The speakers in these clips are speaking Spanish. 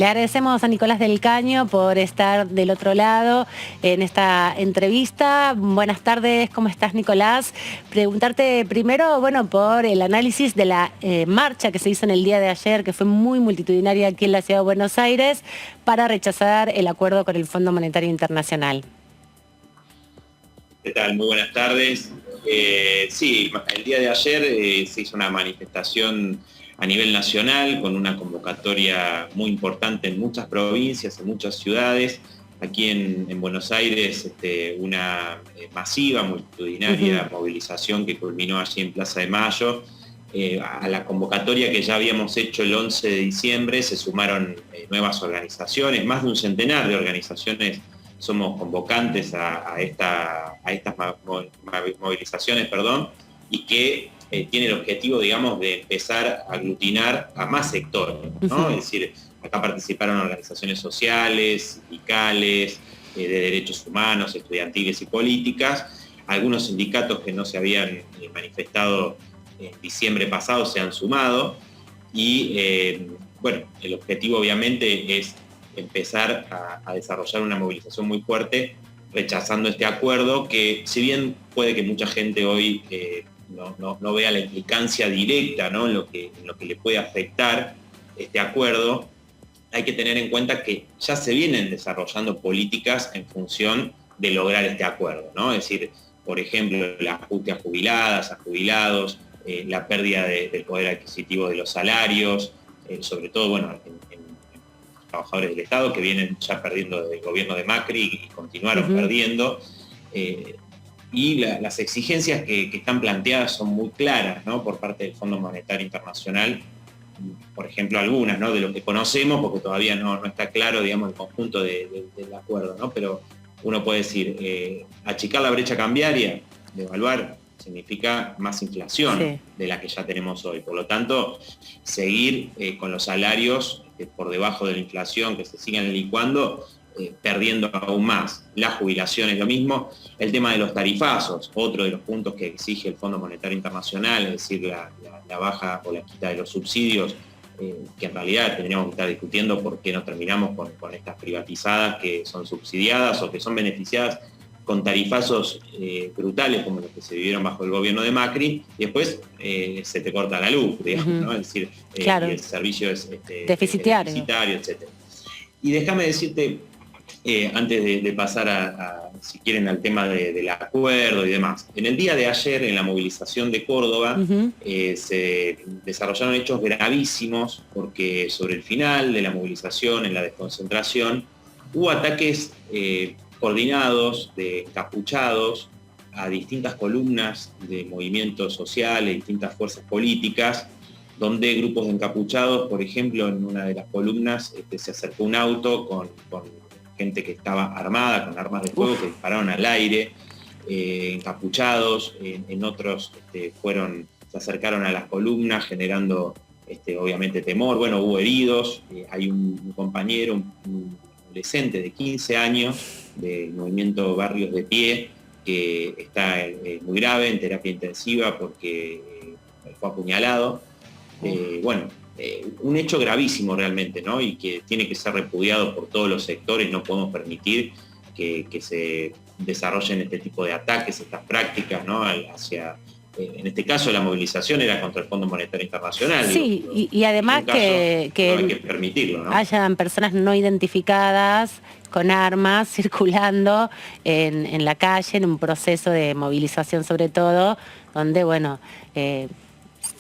Le agradecemos a Nicolás del Caño por estar del otro lado en esta entrevista. Buenas tardes, ¿cómo estás, Nicolás? Preguntarte primero, bueno, por el análisis de la marcha que se hizo en el día de ayer, que fue muy multitudinaria aquí en la Ciudad de Buenos Aires, para rechazar el acuerdo con el Fondo Monetario Internacional. ¿Qué tal? Muy buenas tardes. Sí, el día de ayer se hizo una manifestación a nivel nacional con una convocatoria muy importante en muchas provincias, en muchas ciudades. Aquí en Buenos Aires una masiva, multitudinaria movilización que culminó allí en Plaza de Mayo. A la convocatoria que ya habíamos hecho el 11 de diciembre se sumaron nuevas organizaciones, más de un centenar de organizaciones somos convocantes a estas movilizaciones, y que tiene el objetivo, digamos, de empezar a aglutinar a más sectores, ¿no? Es decir, acá participaron organizaciones sociales, sindicales, de derechos humanos, estudiantiles y políticas. Algunos sindicatos que no se habían manifestado en diciembre pasado se han sumado y, bueno, el objetivo obviamente es empezar a desarrollar una movilización muy fuerte rechazando este acuerdo que, si bien puede que mucha gente hoy no vea la implicancia directa, ¿no? en lo que le puede afectar este acuerdo, hay que tener en cuenta que ya se vienen desarrollando políticas en función de lograr este acuerdo, ¿no? Es decir, por ejemplo, el ajuste a jubiladas, a jubilados, la pérdida del poder adquisitivo de los salarios, sobre todo, bueno, en trabajadores del Estado que vienen ya perdiendo desde el gobierno de Macri y continuaron perdiendo. Y las exigencias que están planteadas son muy claras, ¿no? Por parte del Fondo Monetario Internacional, por ejemplo, algunas, ¿no? De lo que conocemos, porque todavía no está claro, digamos, el conjunto del acuerdo, ¿no? Pero uno puede decir, achicar la brecha cambiaria, devaluar, significa más inflación de la que ya tenemos hoy. Por lo tanto, seguir con los salarios por debajo de la inflación, que se sigan licuando, perdiendo aún más. Las jubilaciones, lo mismo. El tema de los tarifazos, otro de los puntos que exige el Fondo Monetario Internacional, es decir, la baja o la quita de los subsidios, que en realidad tendríamos que estar discutiendo por qué no terminamos con estas privatizadas que son subsidiadas o que son beneficiadas con tarifazos brutales como los que se vivieron bajo el gobierno de Macri, y después se te corta la luz, digamos, ¿no? Es decir, claro, y el servicio es deficitario, etc. Y déjame decirte, antes de pasar si quieren, al tema del acuerdo y demás, en el día de ayer, en la movilización de Córdoba, se desarrollaron hechos gravísimos, porque sobre el final de la movilización, en la desconcentración, hubo ataques coordinados de encapuchados a distintas columnas de movimientos sociales, distintas fuerzas políticas, donde grupos de encapuchados, por ejemplo, en una de las columnas se acercó un auto con gente que estaba armada, con armas de fuego, que dispararon al aire, encapuchados, en otros se acercaron a las columnas generando obviamente temor. Bueno, hubo heridos, hay un compañero, un adolescente de 15 años del movimiento Barrios de Pie, que está muy grave en terapia intensiva porque fue apuñalado. Bueno, un hecho gravísimo realmente, ¿no? Y que tiene que ser repudiado por todos los sectores. No podemos permitir que se desarrollen este tipo de ataques, estas prácticas, ¿no? Hacia, en este caso, la movilización era contra el Fondo Monetario Internacional. Sí, y además que no hay que permitirlo, ¿no? Hayan personas no identificadas con armas circulando en la calle, en un proceso de movilización sobre todo, donde, bueno,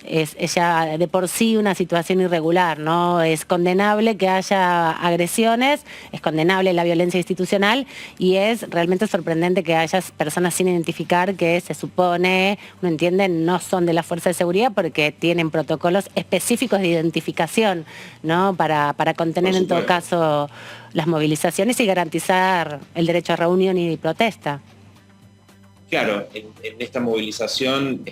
es ya de por sí una situación irregular, ¿no? Es condenable que haya agresiones, es condenable la violencia institucional y es realmente sorprendente que haya personas sin identificar que se supone, uno entiende, no son de la fuerza de seguridad porque tienen protocolos específicos de identificación, ¿no? Para contener en todo caso las movilizaciones y garantizar el derecho a reunión y protesta. Claro, en esta movilización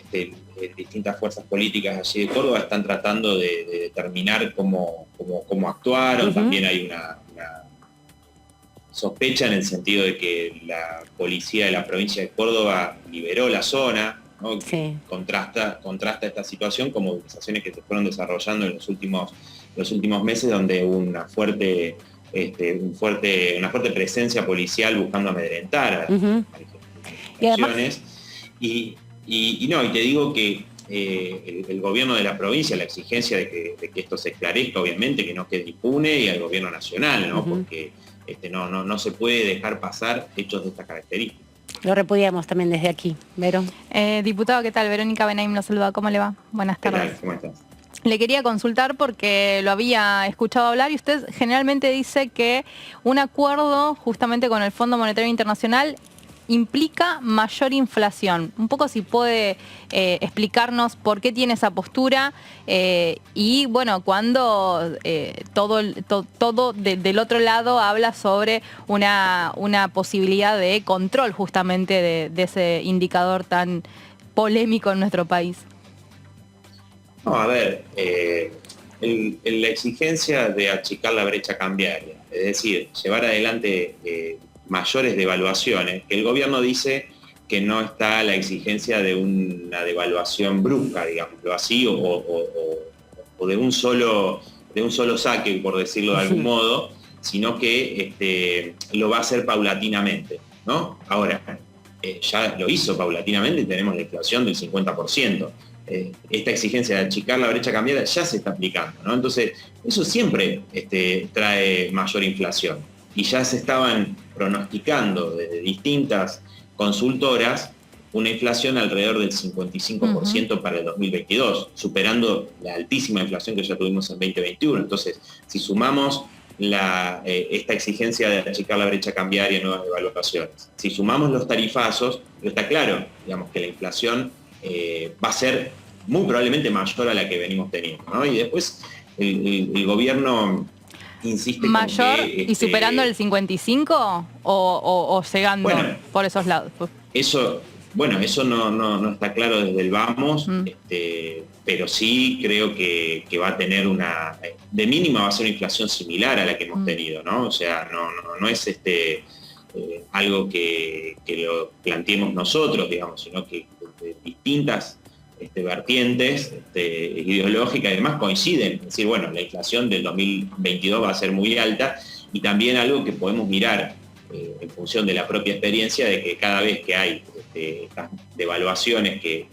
distintas fuerzas políticas allí de Córdoba están tratando de determinar cómo actuaron. También hay una sospecha en el sentido de que la policía de la provincia de Córdoba liberó la zona, ¿no? Sí. Contrasta esta situación con movilizaciones que se fueron desarrollando en los últimos los últimos meses, donde hubo una fuerte presencia policial buscando amedrentar a las manifestaciones. Y te digo que el gobierno de la provincia, la exigencia de que esto se esclarezca, obviamente, que no quede impune, y al gobierno nacional, ¿no? Porque no se puede dejar pasar hechos de estas características. Lo repudiamos también desde aquí. Vero. Diputado, ¿qué tal? Verónica Benaim nos saluda. ¿Cómo le va? Buenas tardes. ¿Qué tal? ¿Cómo estás? Le quería consultar porque lo había escuchado hablar y usted generalmente dice que un acuerdo justamente con el Fondo Monetario Internacional implica mayor inflación. Un poco si puede explicarnos por qué tiene esa postura y bueno, cuando todo del otro lado habla sobre una posibilidad de control justamente de ese indicador tan polémico en nuestro país. No, a ver, la exigencia de achicar la brecha cambiaria, es decir, llevar adelante mayores devaluaciones, que el gobierno dice que no está la exigencia de una devaluación brusca, digámoslo así, o de un solo saque, por decirlo de algún modo, sino que lo va a hacer paulatinamente, ¿no? Ahora, ya lo hizo paulatinamente y tenemos la inflación del 50%. Esta exigencia de achicar la brecha cambiaria ya se está aplicando, ¿no? Entonces, eso siempre trae mayor inflación. Y ya se estaban pronosticando desde distintas consultoras una inflación alrededor del 55% para el 2022, superando la altísima inflación que ya tuvimos en 2021. Entonces, si sumamos esta exigencia de achicar la brecha cambiaria, nuevas devaluaciones, si sumamos los tarifazos, está claro, digamos, que la inflación va a ser muy probablemente mayor a la que venimos teniendo, ¿no? Y después el gobierno insiste mayor con que, y superando el 55 o cegando por esos lados. Eso no está claro desde el vamos, pero sí creo que va a tener de mínima va a ser una inflación similar a la que hemos tenido, ¿no? O sea, no es algo que lo planteemos nosotros, digamos, sino que distintas vertientes ideológicas y demás coinciden. Es decir, bueno, la inflación del 2022 va a ser muy alta, y también algo que podemos mirar en función de la propia experiencia, de que cada vez que hay estas devaluaciones que,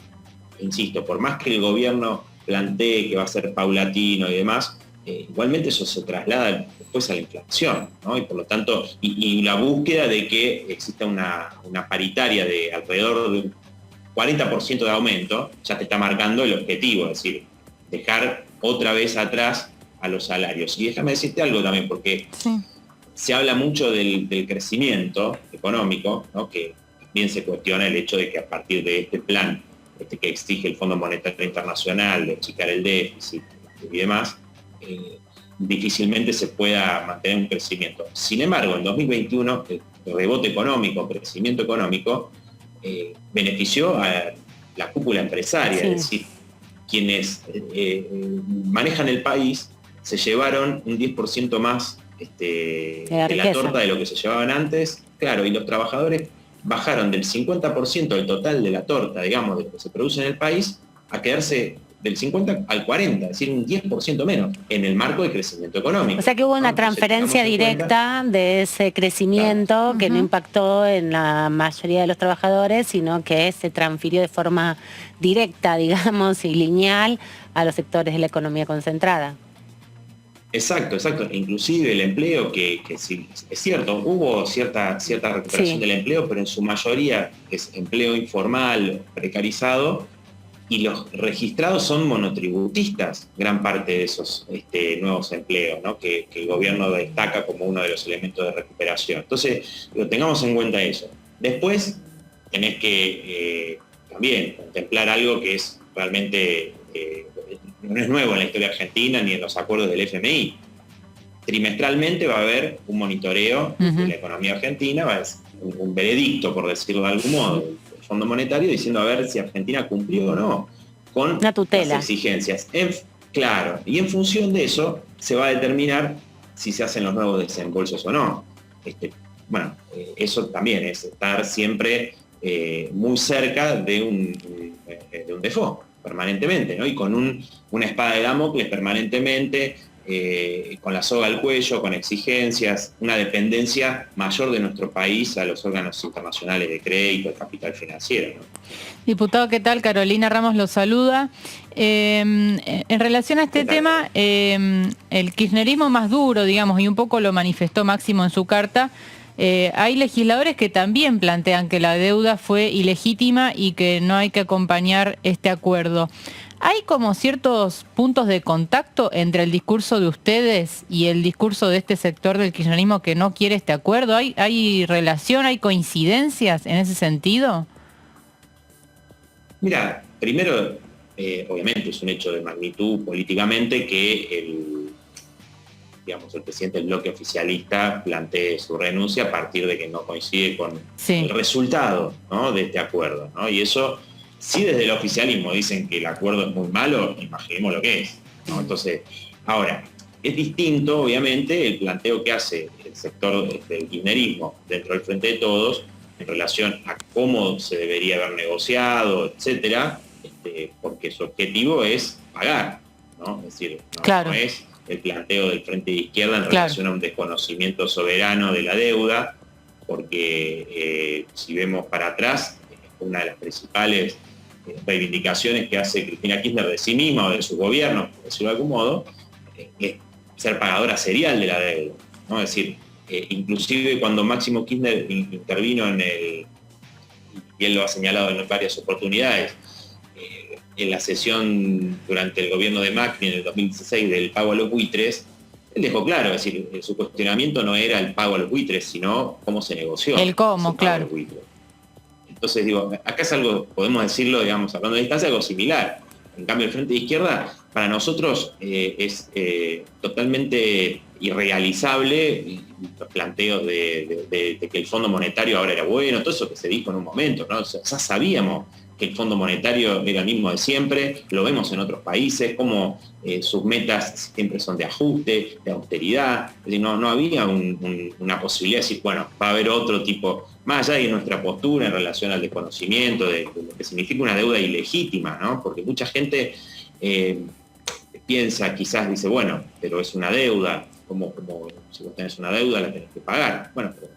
insisto, por más que el gobierno plantee que va a ser paulatino y demás, igualmente eso se traslada después a la inflación, ¿no? Y por lo tanto, y la búsqueda de que exista una paritaria de alrededor de un 40% de aumento, ya te está marcando el objetivo, es decir, dejar otra vez atrás a los salarios. Y déjame decirte algo también, porque se habla mucho del crecimiento económico, ¿no? Que también se cuestiona el hecho de que a partir de este plan que exige el Fondo Monetario Internacional, de achicar el déficit y demás, difícilmente se pueda mantener un crecimiento. Sin embargo, en 2021, el rebote económico, crecimiento económico, benefició a la cúpula empresaria, es decir, quienes manejan el país se llevaron un 10% más de la torta de lo que se llevaban antes, claro, y los trabajadores bajaron del 50% del total de la torta, digamos, de lo que se produce en el país, a quedarse del 50 al 40, es decir, un 10% menos, en el marco de crecimiento económico. O sea que hubo una transferencia directa de ese crecimiento que no impactó en la mayoría de los trabajadores, sino que se transfirió de forma directa, digamos, y lineal a los sectores de la economía concentrada. Exacto. Inclusive el empleo, que sí, es cierto, hubo cierta recuperación del empleo, pero en su mayoría es empleo informal, precarizado, y los registrados son monotributistas, gran parte de esos nuevos empleos, ¿no? que el gobierno destaca como uno de los elementos de recuperación. Entonces, tengamos en cuenta eso. Después, tenés que también contemplar algo que es realmente, no es nuevo en la historia argentina ni en los acuerdos del FMI. Trimestralmente va a haber un monitoreo de la economía argentina, va a haber un veredicto, por decirlo de algún modo, Fondo Monetario, diciendo a ver si Argentina cumplió o no con las exigencias. Claro, y en función de eso se va a determinar si se hacen los nuevos desembolsos o no. Eso también es estar siempre muy cerca de un default permanentemente, ¿no? Y con una espada de Damocles permanentemente con la soga al cuello, con exigencias, una dependencia mayor de nuestro país a los órganos internacionales de crédito, de capital financiero, ¿no? Diputado, ¿qué tal? Carolina Ramos lo saluda. En relación a este tema, el kirchnerismo más duro, digamos, y un poco lo manifestó Máximo en su carta, hay legisladores que también plantean que la deuda fue ilegítima y que no hay que acompañar este acuerdo. ¿Hay como ciertos puntos de contacto entre el discurso de ustedes y el discurso de este sector del kirchnerismo que no quiere este acuerdo? ¿Hay relación, hay coincidencias en ese sentido? Mira, primero, obviamente es un hecho de magnitud políticamente que el presidente del bloque oficialista plantee su renuncia a partir de que no coincide con el resultado, ¿no?, de este acuerdo, ¿no? Y eso, si desde el oficialismo dicen que el acuerdo es muy malo, imaginemos lo que es, ¿no? Entonces, ahora, es distinto, obviamente, el planteo que hace el sector del kirchnerismo dentro del Frente de Todos en relación a cómo se debería haber negociado, etcétera, porque su objetivo es pagar, ¿no? Es decir, no es el planteo del Frente de Izquierda en relación a un desconocimiento soberano de la deuda, porque si vemos para atrás, una de las principales reivindicaciones que hace Cristina Kirchner de sí misma o de su gobierno, por decirlo de algún modo, es ser pagadora serial de la deuda, ¿no? Es decir, inclusive cuando Máximo Kirchner intervino y él lo ha señalado en varias oportunidades, en la sesión durante el gobierno de Macri en el 2016 del pago a los buitres, él dejó claro, es decir, su cuestionamiento no era el pago a los buitres, sino cómo se negoció. El cómo, claro. Entonces, digo, acá es algo, podemos decirlo, digamos, hablando de distancia, algo similar. En cambio, el Frente de Izquierda, para nosotros es totalmente irrealizable los planteos de que el Fondo Monetario ahora era bueno, todo eso que se dijo en un momento, ¿no? O sea, ya sabíamos que el Fondo Monetario era el mismo de siempre, lo vemos en otros países, como sus metas siempre son de ajuste, de austeridad, es decir, no había una posibilidad de decir, bueno, va a haber otro tipo, más allá de nuestra postura en relación al desconocimiento, de lo que significa una deuda ilegítima, ¿no? Porque mucha gente piensa, quizás dice, bueno, pero es una deuda, como si vos tenés una deuda la tenés que pagar. Bueno, pero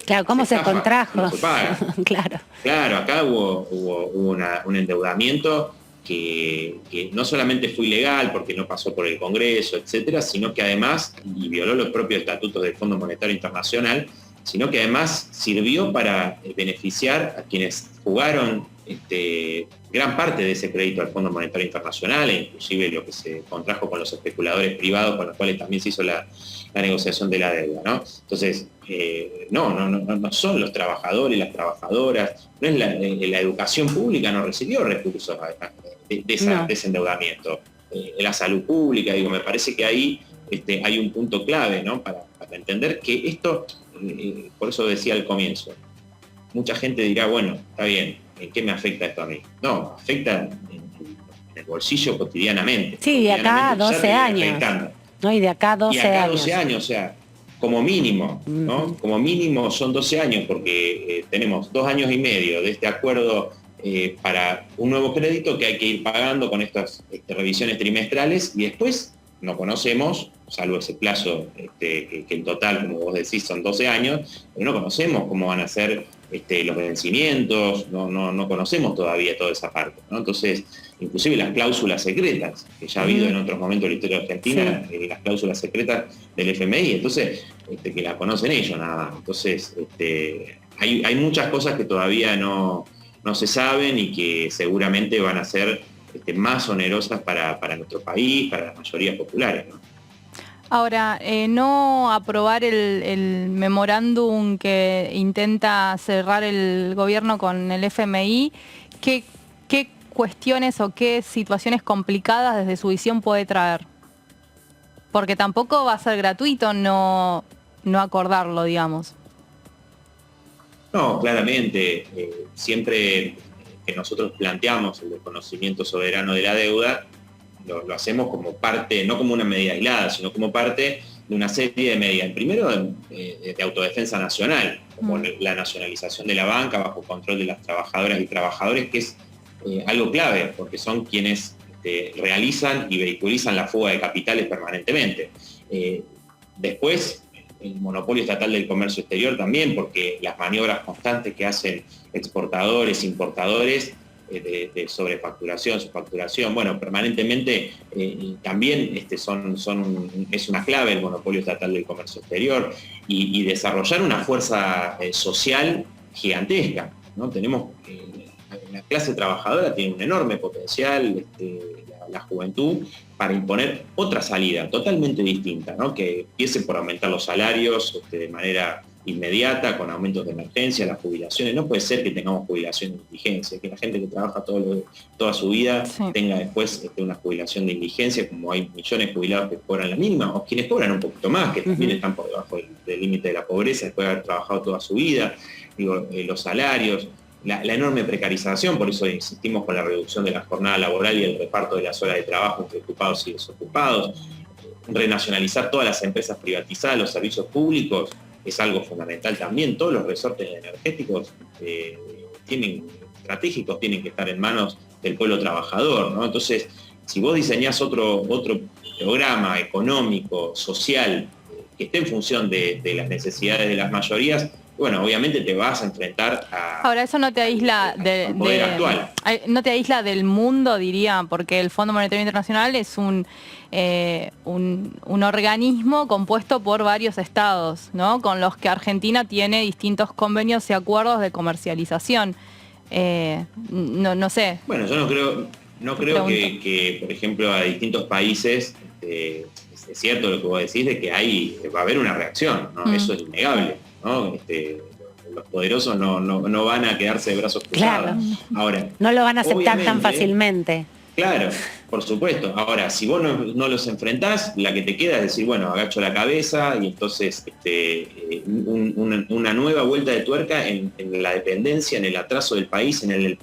claro, ¿cómo se contrajo? No se paga. Claro, acá hubo un endeudamiento que no solamente fue ilegal porque no pasó por el Congreso, etcétera, sino que además, y violó los propios estatutos del Fondo Monetario Internacional, sino que además sirvió para beneficiar a quienes jugaron gran parte de ese crédito al Fondo Monetario Internacional, e inclusive lo que se contrajo con los especuladores privados, con los cuales también se hizo la negociación de la deuda, ¿no? Entonces, no son los trabajadores y las trabajadoras, no es la educación pública no recibió recursos de ese endeudamiento. La salud pública, digo, me parece que ahí hay un punto clave, ¿no? Para entender que esto, por eso decía al comienzo, mucha gente dirá, bueno, está bien, ¿en qué me afecta esto a mí? No, afecta en el bolsillo cotidianamente. Sí, de acá a 12 años. No, y de acá a 12 años. Y acá a 12 años, o sea, como mínimo, ¿no? Como mínimo son 12 años, porque tenemos 2 años y medio de este acuerdo para un nuevo crédito que hay que ir pagando con estas revisiones trimestrales, y después no conocemos, salvo ese plazo que en total, como vos decís, son 12 años, pero no conocemos cómo van a ser los vencimientos, no conocemos todavía toda esa parte, ¿no? Entonces, inclusive las cláusulas secretas, que ya ha habido en otros momentos de la historia argentina, las cláusulas secretas del FMI, entonces, que la conocen ellos nada más. Entonces, hay muchas cosas que todavía no se saben y que seguramente van a ser más onerosas para nuestro país, para las mayorías populares, ¿no? Ahora, no aprobar el memorándum que intenta cerrar el gobierno con el FMI, ¿qué cuestiones o qué situaciones complicadas desde su visión puede traer? Porque tampoco va a ser gratuito no acordarlo, digamos. No, claramente, siempre que nosotros planteamos el desconocimiento soberano de la deuda, lo hacemos como parte, no como una medida aislada, sino como parte de una serie de medidas. Primero, de autodefensa nacional, como la nacionalización de la banca bajo control de las trabajadoras y trabajadores, que es algo clave, porque son quienes realizan y vehiculizan la fuga de capitales permanentemente. Después, el monopolio estatal del comercio exterior también, porque las maniobras constantes que hacen exportadores, importadores, de sobrefacturación, subfacturación, bueno, permanentemente también es una clave el monopolio estatal del comercio exterior y desarrollar una fuerza social gigantesca, ¿no? Tenemos, la clase trabajadora tiene un enorme potencial, la juventud, para imponer otra salida totalmente distinta, ¿no? Que empiece por aumentar los salarios de manera inmediata, con aumentos de emergencia, las jubilaciones. No puede ser que tengamos jubilación de indigencia, que la gente que trabaja toda su vida tenga después una jubilación de indigencia, como hay millones de jubilados que cobran la mínima, o quienes cobran un poquito más, que también están por debajo del límite de la pobreza, después de haber trabajado toda su vida. Digo, los salarios, la enorme precarización, por eso insistimos con la reducción de la jornada laboral y el reparto de las horas de trabajo entre ocupados y desocupados. Renacionalizar todas las empresas privatizadas, los servicios públicos, es algo fundamental también. Todos los resortes energéticos estratégicos tienen que estar en manos del pueblo trabajador, ¿no? Entonces, si vos diseñás otro programa económico, social, que esté en función de las necesidades de las mayorías, bueno, obviamente te vas a enfrentar a... Ahora, eso no te aísla al poder actual. No te aísla del mundo, diría, porque el Fondo Monetario Internacional es un organismo compuesto por varios estados, ¿no? Con los que Argentina tiene distintos convenios y acuerdos de comercialización. No sé. Bueno, yo no creo que, por ejemplo, a distintos países, es cierto lo que vos decís, de que va a haber una reacción, ¿no? Eso es innegable, ¿no? Los poderosos no van a quedarse de brazos cruzados. Claro. Ahora, no lo van a aceptar tan fácilmente. Claro, por supuesto. Ahora, si vos no los enfrentás, la que te queda es decir, bueno, agacho la cabeza y entonces una nueva vuelta de tuerca en la dependencia, en el atraso del país, en el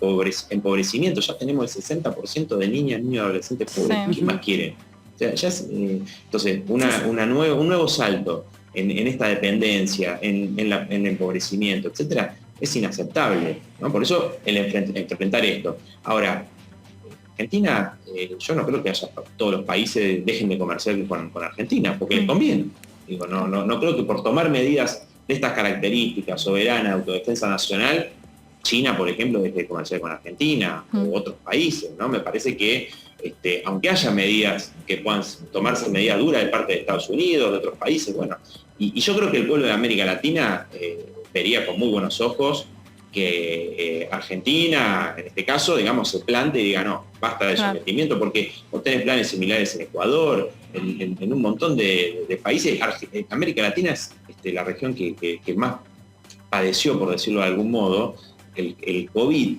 empobrecimiento. Ya tenemos el 60% de niños y adolescentes pobres. ¿Quién más quiere? O sea, entonces, un nuevo salto en esta dependencia, en el empobrecimiento, etcétera, es inaceptable, ¿no? Por eso el enfrentar esto. Ahora, Argentina, yo no creo que todos los países dejen de comerciar con Argentina, porque les conviene. Digo, no creo que por tomar medidas de estas características, soberana, autodefensa nacional, China, por ejemplo, deje de comerciar con Argentina, u otros países, ¿no? Me parece que, aunque haya medidas que puedan tomarse medidas duras de parte de Estados Unidos, de otros países, bueno, y yo creo que el pueblo de América Latina vería con muy buenos ojos que Argentina, en este caso, digamos, se plante y diga, no, basta de sometimiento, porque vos tenés planes similares en Ecuador, en un montón de países. América Latina es la región que más padeció, por decirlo de algún modo, el COVID.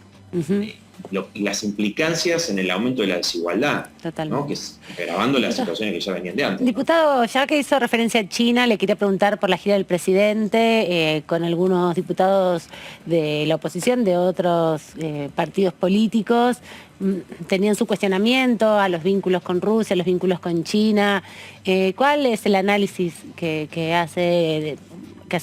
Las implicancias en el aumento de la desigualdad, ¿no? Que es agravando las situaciones que ya venían de antes. Diputado, ya que hizo referencia a China, le quería preguntar por la gira del presidente, con algunos diputados de la oposición, de otros partidos políticos, tenían su cuestionamiento a los vínculos con Rusia, a los vínculos con China. ¿Cuál es el análisis que hace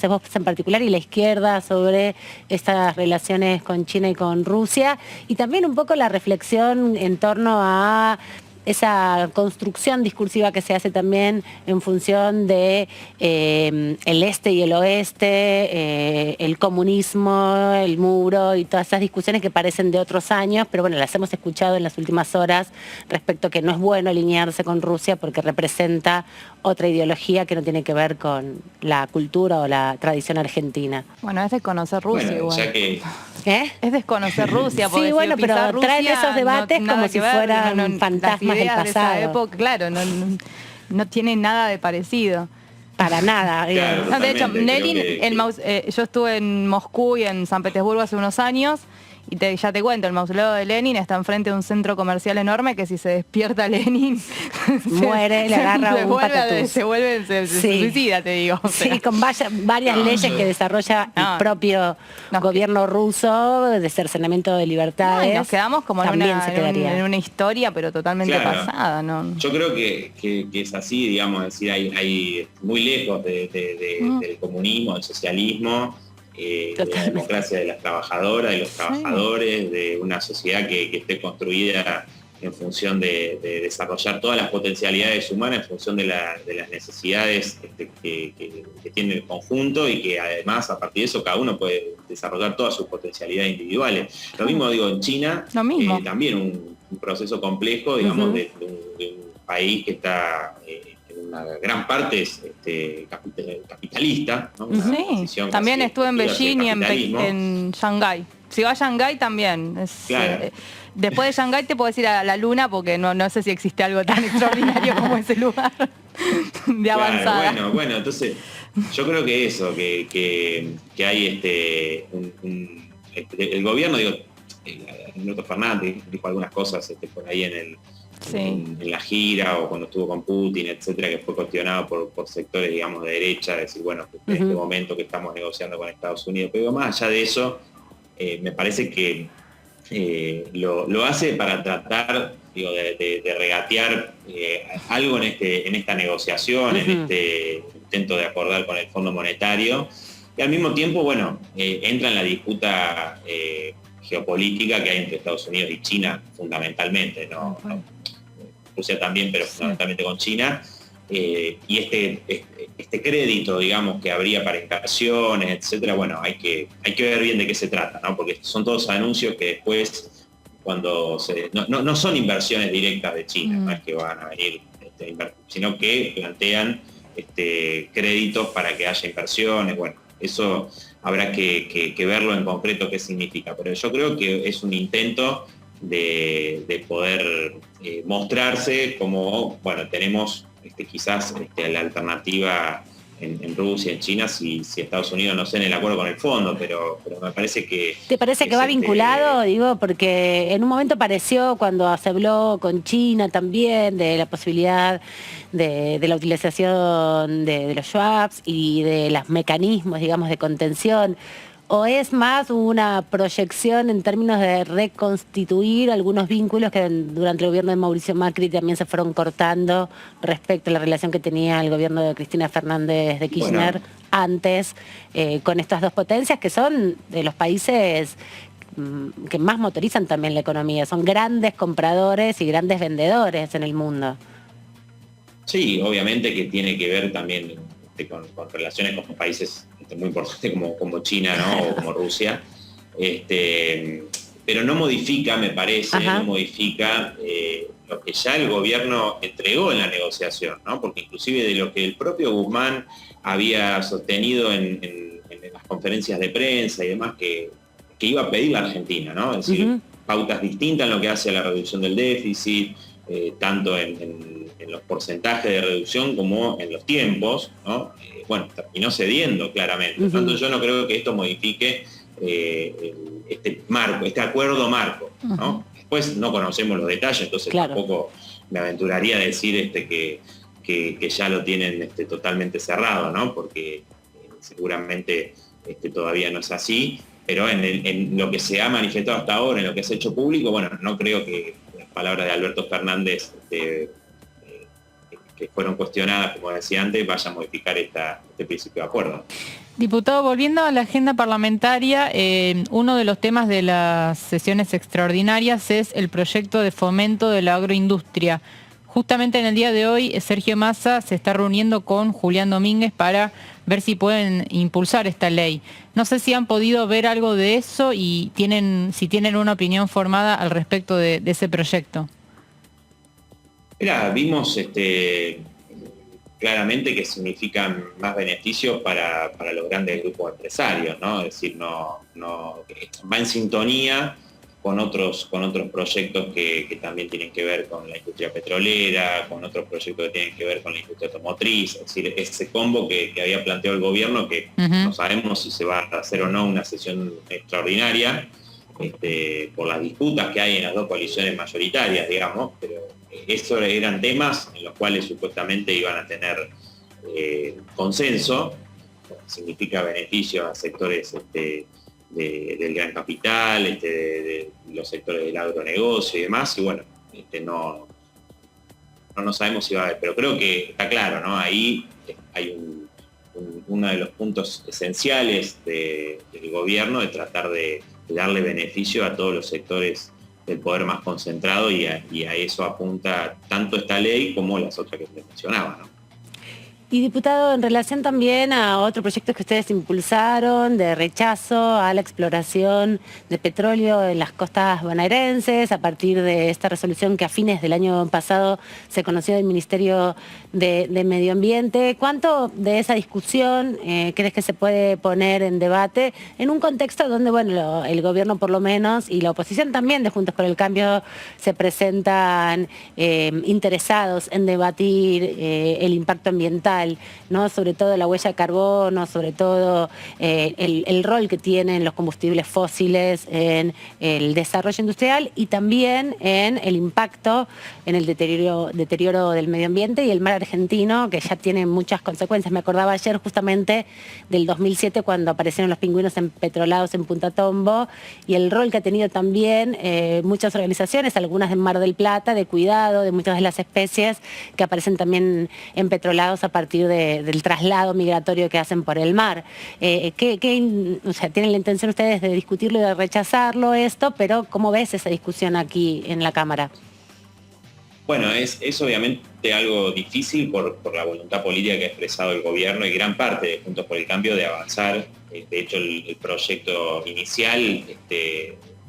vos en particular y la izquierda sobre estas relaciones con China y con Rusia? Y también un poco la reflexión en torno a esa construcción discursiva que se hace también en función de el este y el oeste, el comunismo, el muro y todas esas discusiones que parecen de otros años, pero bueno, las hemos escuchado en las últimas horas respecto a que no es bueno alinearse con Rusia porque representa otra ideología que no tiene que ver con la cultura o la tradición argentina. Bueno, es desconocer Rusia igual. Ya que... Es desconocer Rusia. Sí, bueno, pero traen esos debates como si fueran fantasmas del pasado. De esa época, claro, no tiene nada de parecido. Para nada. Claro, De hecho, Lenin, yo estuve en Moscú y en San Petersburgo hace unos años, y ya te cuento, el mausoleo de Lenin está enfrente de un centro comercial enorme que si se despierta Lenin muere, le agarra un patatús. Se suicida, te digo. O sea. Sí, con varias leyes que desarrolla el propio gobierno ruso de cercenamiento de libertades. Nos quedamos como en una historia, pero totalmente pasada, ¿no? Yo creo que es así, digamos, es decir, hay muy lejos del comunismo, del socialismo, de la democracia de las trabajadoras, de los trabajadores, de una sociedad que esté construida en función de desarrollar todas las potencialidades humanas, en función de las necesidades que tiene el conjunto, y que además a partir de eso cada uno puede desarrollar todas sus potencialidades individuales. Lo mismo digo en China, también un proceso complejo, digamos, de un país que está en una gran parte capitalista, ¿no? Sí, también estuve en Beijing y en Shanghái. Si va a Shanghái también. Claro. Después de Shanghái te puedes ir a la Luna, porque no sé si existe algo tan extraordinario como ese lugar de avanzada. Claro, bueno, entonces yo creo que eso, que hay el gobierno, digo, Alberto Fernández dijo algunas cosas por ahí en la gira, o cuando estuvo con Putin, etcétera, que fue cuestionado por sectores, digamos, de derecha, decir, bueno, en este momento que estamos negociando con Estados Unidos. Pero más allá de eso, me parece que lo hace para tratar, digo, de regatear algo en esta negociación, en este intento de acordar con el Fondo Monetario, y al mismo tiempo, bueno, entra en la disputa geopolítica que hay entre Estados Unidos y China, fundamentalmente, ¿no? Rusia también, pero fundamentalmente con China, y este crédito, digamos, que habría para inversiones, etcétera, bueno, hay que ver bien de qué se trata, ¿no? Porque son todos anuncios que después, cuando no son inversiones directas de China, no es que van a venir, sino que plantean créditos para que haya inversiones. Bueno, eso habrá que verlo en concreto qué significa, pero yo creo que es un intento de poder mostrarse como, bueno, tenemos quizás la alternativa en Rusia, en China, si Estados Unidos no sé en el acuerdo con el fondo, pero me parece que... ¿Te parece que va vinculado? Digo, porque en un momento pareció, cuando se habló con China también, de la posibilidad de la utilización de los swaps y de los mecanismos, digamos, de contención, ¿o es más una proyección en términos de reconstituir algunos vínculos que durante el gobierno de Mauricio Macri también se fueron cortando respecto a la relación que tenía el gobierno de Cristina Fernández de Kirchner antes con estas dos potencias, que son de los países que más motorizan también la economía? Son grandes compradores y grandes vendedores en el mundo. Sí, obviamente que tiene que ver también con relaciones con países muy importantes como China, ¿no? O como Rusia, pero no modifica, me parece, no modifica lo que ya el gobierno entregó en la negociación, ¿no? Porque inclusive de lo que el propio Guzmán había sostenido en las conferencias de prensa y demás, que iba a pedir la Argentina, ¿no? Es decir, pautas distintas en lo que hace a la reducción del déficit, tanto en los porcentajes de reducción como en los tiempos, ¿no? Bueno, terminó cediendo claramente. Por tanto, yo no creo que esto modifique este marco, este acuerdo marco, ¿no? Después no conocemos los detalles, entonces tampoco me aventuraría a decir que ya lo tienen totalmente cerrado, ¿no? Porque seguramente todavía no es así, pero en lo que se ha manifestado hasta ahora, en lo que se ha hecho público, bueno, no creo que las palabras de Alberto Fernández que fueron cuestionadas, como decía antes, vaya a modificar este principio de acuerdo. Diputado, volviendo a la agenda parlamentaria, uno de los temas de las sesiones extraordinarias es el proyecto de fomento de la agroindustria. Justamente en el día de hoy, Sergio Massa se está reuniendo con Julián Domínguez para ver si pueden impulsar esta ley. No sé si han podido ver algo de eso y si tienen una opinión formada al respecto de ese proyecto. Mira, vimos claramente que significan más beneficios para los grandes grupos empresarios, ¿no? Es decir, no va en sintonía con otros proyectos que también tienen que ver con la industria petrolera, con otros proyectos que tienen que ver con la industria automotriz. Es decir, ese combo que había planteado el gobierno, que no sabemos si se va a hacer o no una sesión extraordinaria, por las disputas que hay en las dos coaliciones mayoritarias, digamos, pero estos eran temas en los cuales supuestamente iban a tener consenso, significa beneficios a sectores del gran capital, de los sectores del agronegocio y demás, y bueno, no sabemos si va a haber, pero creo que está claro, ¿no? Ahí hay uno de los puntos esenciales del gobierno de tratar de darle beneficio a todos los sectores del poder más concentrado y a eso apunta tanto esta ley como las otras que les mencionaba, ¿no? Y diputado, en relación también a otros proyectos que ustedes impulsaron de rechazo a la exploración de petróleo en las costas bonaerenses, a partir de esta resolución que a fines del año pasado se conoció del Ministerio de Medio Ambiente, ¿cuánto de esa discusión crees que se puede poner en debate en un contexto donde, bueno, el gobierno por lo menos y la oposición también de Juntos por el Cambio se presentan interesados en debatir el impacto ambiental, ¿no? Sobre todo la huella de carbono, sobre todo el rol que tienen los combustibles fósiles en el desarrollo industrial y también en el impacto en el deterioro del medio ambiente y el mar argentino, que ya tiene muchas consecuencias. Me acordaba ayer justamente del 2007 cuando aparecieron los pingüinos empetrolados en Punta Tombo y el rol que ha tenido también muchas organizaciones, algunas de Mar del Plata, de cuidado de muchas de las especies que aparecen también empetrolados a partir del traslado migratorio que hacen por el mar. O sea, ¿tienen la intención ustedes de discutirlo y de rechazarlo esto? Pero ¿cómo ves esa discusión aquí en la Cámara? Bueno, es obviamente algo difícil por la voluntad política que ha expresado el gobierno y gran parte de Juntos por el Cambio de avanzar. De hecho, el proyecto inicial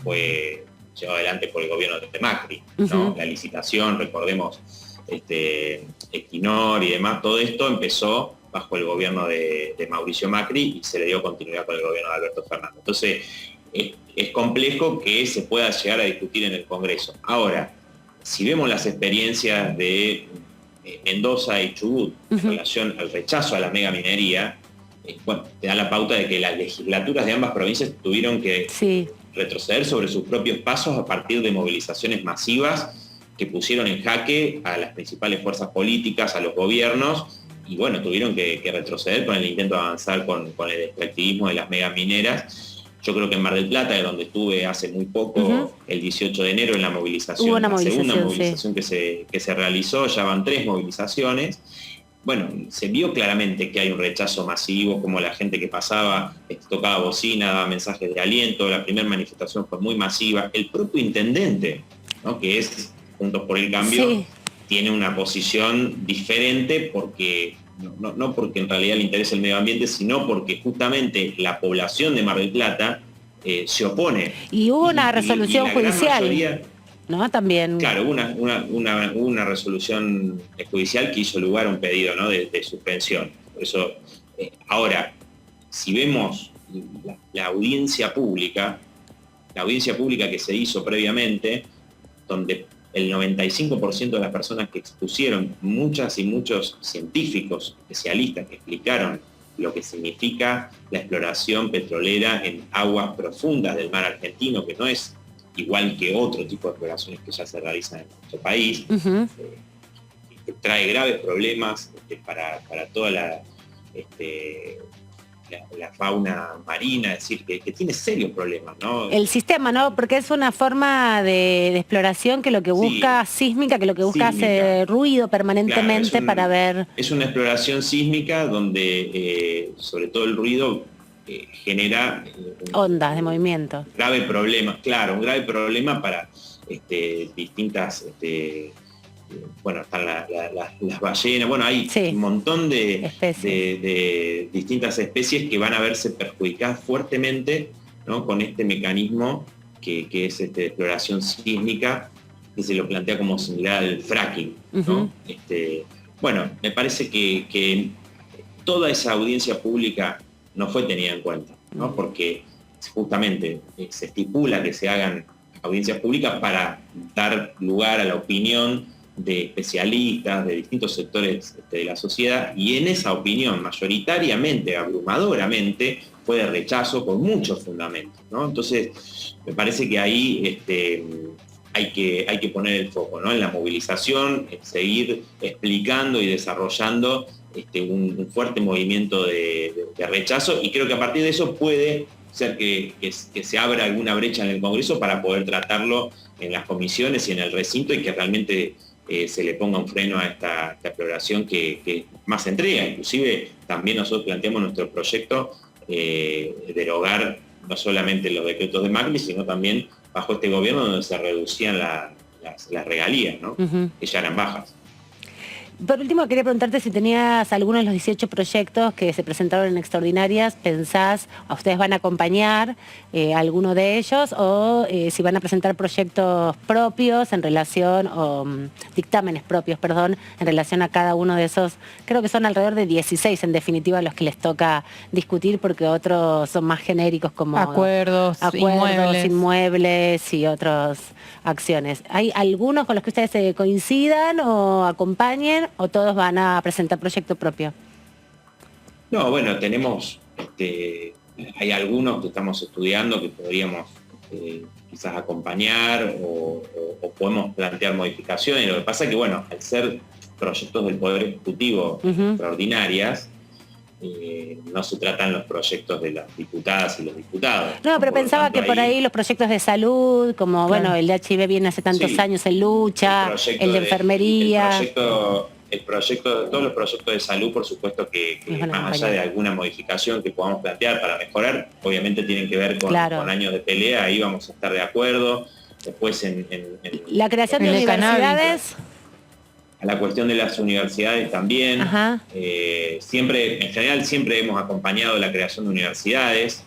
fue llevado adelante por el gobierno de Macri, ¿no? La licitación, recordemos, Equinor y demás, todo esto empezó bajo el gobierno de Mauricio Macri y se le dio continuidad con el gobierno de Alberto Fernández. Entonces, es complejo que se pueda llegar a discutir en el Congreso. Ahora, si vemos las experiencias de Mendoza y Chubut en relación al rechazo a la megaminería, bueno, te da la pauta de que las legislaturas de ambas provincias tuvieron que retroceder sobre sus propios pasos a partir de movilizaciones masivas que pusieron en jaque a las principales fuerzas políticas, a los gobiernos, y bueno, tuvieron que retroceder con el intento de avanzar con el extractivismo de las megamineras. Yo creo que en Mar del Plata, de donde estuve hace muy poco, el 18 de enero, en la movilización, la segunda movilización que se realizó, ya van 3 movilizaciones. Bueno, se vio claramente que hay un rechazo masivo, como la gente que pasaba tocaba bocina, daba mensajes de aliento, la primera manifestación fue muy masiva. El propio intendente, ¿no?, que es Juntos por el Cambio, tiene una posición diferente porque no porque en realidad le interesa el medio ambiente, sino porque justamente la población de Mar del Plata se opone. Y hubo una resolución judicial, mayoría, ¿no? También. Claro, hubo una resolución judicial que hizo lugar a un pedido, ¿no?, de suspensión. Por eso, ahora, si vemos la audiencia pública que se hizo previamente, donde el 95% de las personas que expusieron, muchas y muchos científicos, especialistas que explicaron lo que significa la exploración petrolera en aguas profundas del mar argentino, que no es igual que otro tipo de exploraciones que ya se realizan en nuestro país, que trae graves problemas para toda la fauna marina, es decir, que tiene serios problemas, ¿no? El sistema, ¿no? Porque es una forma de exploración que lo que busca, sísmica, que lo que busca hace ruido permanentemente, para ver... Es una exploración sísmica donde, sobre todo el ruido, genera... ondas de movimiento. Grave problema, claro, un grave problema para distintas... bueno, están las ballenas, bueno, hay un montón de distintas especies que van a verse perjudicadas fuertemente, ¿no?, con este mecanismo que es de exploración sísmica, que se lo plantea como similar al fracking, ¿no? Bueno, me parece que toda esa audiencia pública no fue tenida en cuenta, ¿no?, porque justamente se estipula que se hagan audiencias públicas para dar lugar a la opinión de especialistas, de distintos sectores de la sociedad, y en esa opinión mayoritariamente, abrumadoramente, fue de rechazo con muchos fundamentos, ¿no? Entonces, me parece que ahí hay que poner el foco, ¿no?, en la movilización, en seguir explicando y desarrollando un fuerte movimiento de rechazo, y creo que a partir de eso puede ser que se abra alguna brecha en el Congreso para poder tratarlo en las comisiones y en el recinto, y que realmente se le ponga un freno a esta exploración que más entrega. Inclusive también nosotros planteamos nuestro proyecto derogar no solamente los decretos de Macri, sino también bajo este gobierno donde se reducían las regalías, ¿no? Que ya eran bajas. Por último, quería preguntarte si tenías algunos de los 18 proyectos que se presentaron en extraordinarias, pensás, a ustedes van a acompañar alguno de ellos, o si van a presentar proyectos propios en relación, o dictámenes propios, perdón, en relación a cada uno de esos. Creo que son alrededor de 16 en definitiva los que les toca discutir, porque otros son más genéricos como acuerdos, inmuebles y otras acciones. ¿Hay algunos con los que ustedes coincidan o acompañen, o todos van a presentar proyecto propio? No, bueno, hay algunos que estamos estudiando que podríamos quizás acompañar o podemos plantear modificaciones. Lo que pasa es que, bueno, al ser proyectos del Poder Ejecutivo extraordinarias, no se tratan los proyectos de las diputadas y los diputados. No, pero pensaba que por ahí los proyectos de salud, como bueno, el de HIV viene hace tantos años en lucha, el de enfermería. Todos los proyectos de salud, por supuesto que más allá de alguna modificación que podamos plantear para mejorar, obviamente tienen que ver con años de pelea, ahí vamos a estar de acuerdo. Después la creación de universidades. A la cuestión de las universidades también. En general siempre hemos acompañado la creación de universidades,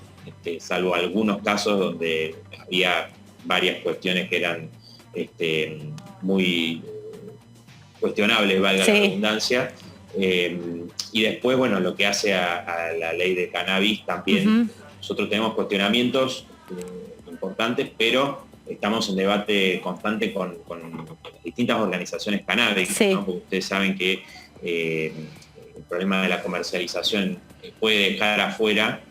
salvo algunos casos donde había varias cuestiones que eran muy cuestionables, valga la redundancia. Y después, bueno, lo que hace a la ley de cannabis también, nosotros tenemos cuestionamientos importantes, pero estamos en debate constante con distintas organizaciones canábicas, ¿no? Porque ustedes saben que el problema de la comercialización puede dejar afuera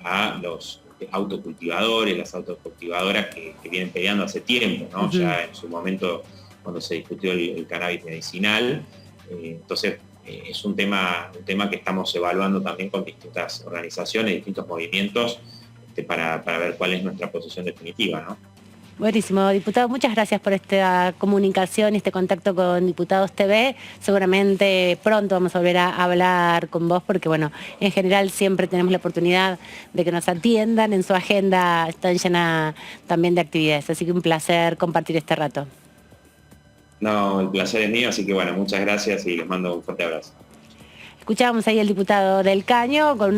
a los autocultivadores, las autocultivadoras que vienen peleando hace tiempo, ¿no? Ya en su momento cuando se discutió el cannabis medicinal. Entonces es un tema que estamos evaluando también con distintas organizaciones, distintos movimientos, para ver cuál es nuestra posición definitiva, ¿no? Buenísimo, diputado, muchas gracias por esta comunicación y este contacto con Diputados TV. Seguramente pronto vamos a volver a hablar con vos, porque bueno, en general siempre tenemos la oportunidad de que nos atiendan, en su agenda está llena también de actividades, así que un placer compartir este rato. No, el placer es mío, así que bueno, muchas gracias y les mando un fuerte abrazo. Escuchábamos ahí al diputado del Caño con